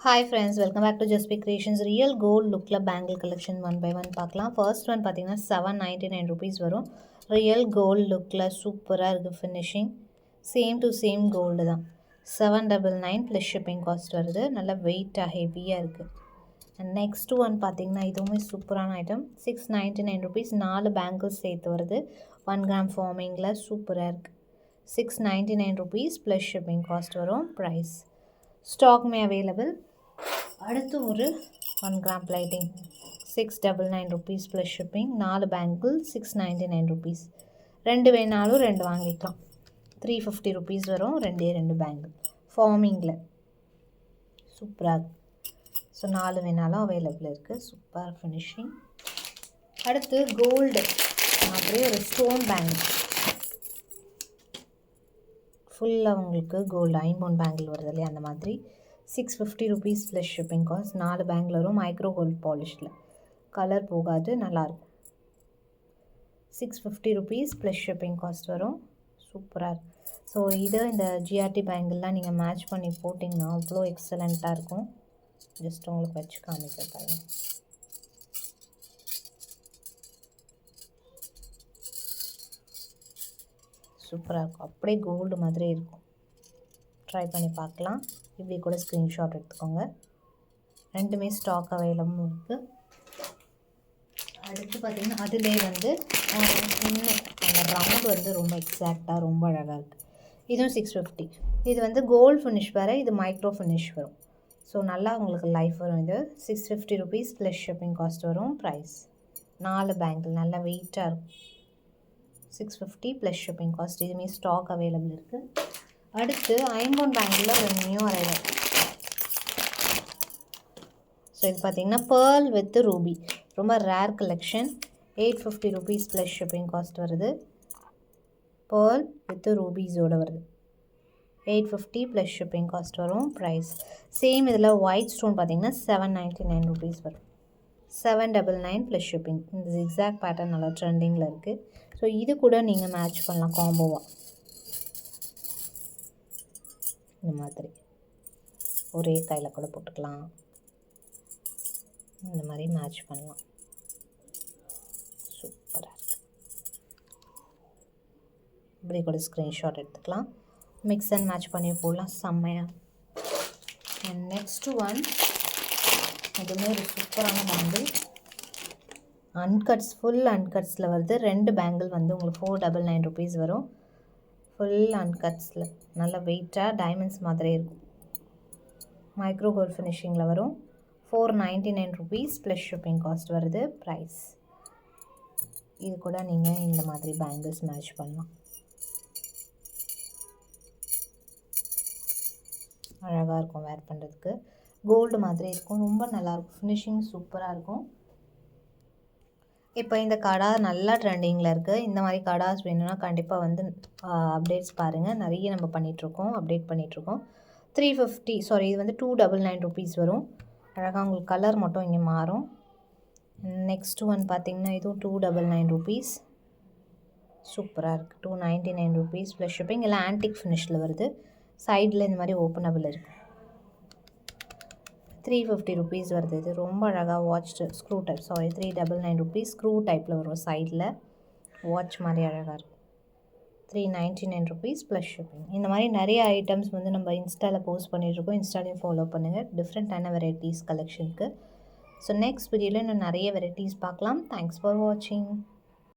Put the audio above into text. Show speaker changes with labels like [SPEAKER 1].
[SPEAKER 1] Hi friends, welcome back to Just Be Creations. Real gold lookல bangle collection one by one பார்க்கலாம். First one பார்த்தீங்கன்னா 799 rupees வரும். Real gold lookல சூப்பராக இருக்குது finishing. Same to same gold தான். 799 plus shipping cost வருது. நல்லா வெயிட்டாக ஹெவியாக இருக்குது. அண்ட் நெக்ஸ்ட் ஒன் பார்த்தீங்கன்னா இதுவுமே சூப்பரான ஐட்டம். 699 rupees 4 பேங்கிள்ஸ் சேர்த்து வருது. 1 கிராம் ஃபார்மிங்கில் சூப்பராக இருக்குது. 699 rupees ப்ளஸ் ஷிப்பிங் காஸ்ட் வரும். ப்ரைஸ் ஸ்டாக்மே அவைலபிள். அடுத்து ஒரு 1 gram plating 699 rupees plus shipping. 4 bangle 699 rupees. ரெண்டு வேணாலும் ரெண்டு வாங்கிக்கலாம். 350 rupees வரும். ரெண்டு பேங்கிள் ஃபார்மிங்கில் சூப்பராக. ஸோ 4 வேணாலும் அவைலபிள் இருக்குது. Super finishing. அடுத்து கோல்டு அப்படியே ஒரு ஸ்டோன் பேங்கிள் ஃபுல்லாக உங்களுக்கு கோல்டு ஐம்பொன் பேங்கிள் வருது இல்லையா, அந்த மாதிரி 650 rupees ப்ளஸ் ஷிப்பிங் காஸ்ட். 4 பேங்கில் வரும். மைக்ரோ கோல்ட் பாலிஷில் கலர் போகாது, நல்லாயிருக்கும். 650 rupees ப்ளஸ் ஷிப்பிங் காஸ்ட் வரும். சூப்பராக இருக்குது. ஸோ இது இந்த ஜிஆர்டி பேங்கிள்லாம் நீங்கள் மேட்ச் பண்ணி போட்டிங்கன்னா அவ்வளோ எக்ஸலண்ட்டாக இருக்கும். ஜஸ்ட் உங்களுக்கு வச்சு காமிக்கிறதாங்க. சூப்பராக இருக்கும். அப்படியே கோல்டு மாதிரி இருக்கும். ட்ரை பண்ணி பார்க்கலாம். இப்படி கூட ஸ்க்ரீன்ஷாட் எடுத்துக்கோங்க. ரெண்டுமே ஸ்டாக் அவைலபிள் இருக்குது. அடுத்து பார்த்திங்கன்னா அதிலே வந்து இன்னும் அந்த ரவுண்ட் வந்து ரொம்ப எக்ஸாக்டாக ரொம்ப அழகாக இருக்குது. இதுவும் 650. இது வந்து கோல்டு ஃபினிஷ் வேறு, இது மைக்ரோ ஃபினிஷ் வரும். ஸோ நல்லா உங்களுக்கு லைஃப் வரும். இது 650 rupees ப்ளஸ் ஷிப்பிங் காஸ்ட் வரும். ப்ரைஸ் 4 பேங்கிள் நல்லா வெயிட்டாக இருக்கும். 650 ப்ளஸ் ஷிப்பிங் காஸ்ட். இதுவுமே ஸ்டாக் அவைலபிள் இருக்குது. அடுத்து ஐம்பொன் பேங்கில் ஒரு நியூ அரைவல். ஸோ இது பார்த்திங்கன்னா பேர்ல் வித் ரூபி, ரொம்ப rare collection. 850 rupees plus shipping cost வருது. பேர்ல் வித் ரூபீஸோடு வருது. 850 ப்ளஸ் ஷிப்பிங் காஸ்ட் வரும். Price same. இதில் ஒயிட் ஸ்டோன் பார்த்திங்கன்னா 799 rupees வரும். 799 ப்ளஸ் ஷிப்பிங். இந்த ஜிக்ஸாக் பேட்டர்ன் நல்லா ட்ரெண்டிங்கில் இருக்குது. ஸோ இது கூட நீங்கள் மேட்ச் பண்ணலாம் காம்போவாக. இந்த மாதிரி ஒரே கையில் கூட போட்டுக்கலாம். இந்த மாதிரி மேட்ச் பண்ணலாம். சூப்பராக இருக்குது. இப்படி கூட ஸ்க்ரீன்ஷாட் எடுத்துக்கலாம். மிக்ஸ் அண்ட் மேட்ச் பண்ணி போடலாம். செம்மையாக. அண்ட் நெக்ஸ்ட்டு ஒன் இதுவுமே ஒரு சூப்பரான பேங்கிள். அன்கட்ஸ், ஃபுல் அன்கட்ஸில் வருது. 2 பேங்கிள் வந்து உங்களுக்கு 499 rupees வரும். ஃபுல் அன்கட்ஸில் நல்ல வெயிட்டாக டைமண்ட்ஸ் மாதிரி இருக்கும். மைக்ரோ கோல்ட் ஃபினிஷிங்கில் வரும். 499 rupees ப்ளஸ் ஷிப்பிங் காஸ்ட் வருது. ப்ரைஸ் இது கூட நீங்கள் இந்த மாதிரி பேங்கிள்ஸ் மேட்ச் பண்ணலாம். அழகாக இருக்கும் வேர் பண்ணுறதுக்கு. கோல்டு மாதிரி இருக்கும். ரொம்ப நல்லாயிருக்கும். ஃபினிஷிங் சூப்பராக இருக்கும். இப்போ இந்த கடா நல்லா ட்ரெண்டிங்கில் இருக்குது. இந்த மாதிரி கடாஸ் வேணும்னா கண்டிப்பாக வந்து அப்டேட்ஸ் பாருங்கள். நிறைய நம்ம பண்ணிகிட்ருக்கோம், அப்டேட் பண்ணிகிட்ருக்கோம். 350 சாரி இது வந்து 299 rupees வரும். அழகாக உங்களுக்கு கலர் மட்டும் இங்கே மாறும். நெக்ஸ்ட் ஒன் பார்த்திங்கன்னா இதுவும் 299 rupees. சூப்பராக இருக்குது. 299 rupees ப்ளஸ் ஷிப்பிங். எல்லாம் ஆன்டிக் ஃபினிஷில் வருது. சைடில் இந்த மாதிரி ஓப்பனபிள் இருக்குது. 350 rupees வருது. இது ரொம்ப அழகாக watch screw type. Sorry 399 rupees screw டைப்பில் வரும். சைடில் வாட்ச் மாதிரி அழகாக இருக்கும். 399 rupees ப்ளஸ் ஷிப்பிங். இந்த மாதிரி நிறைய ஐட்டம்ஸ் வந்து நம்ம இன்ஸ்டாவில் போஸ்ட் பண்ணிகிட்ருக்கோம். இன்ஸ்டாலையும் ஃபாலோ பண்ணுங்கள். டிஃப்ரெண்ட்டான வெரைட்டிஸ் கலெக்ஷனுக்கு. ஸோ நெக்ஸ்ட் வீடியோவில் இன்னும் நிறைய வெரைட்டிஸ் பார்க்கலாம். தேங்க்ஸ் ஃபார் வாட்சிங்.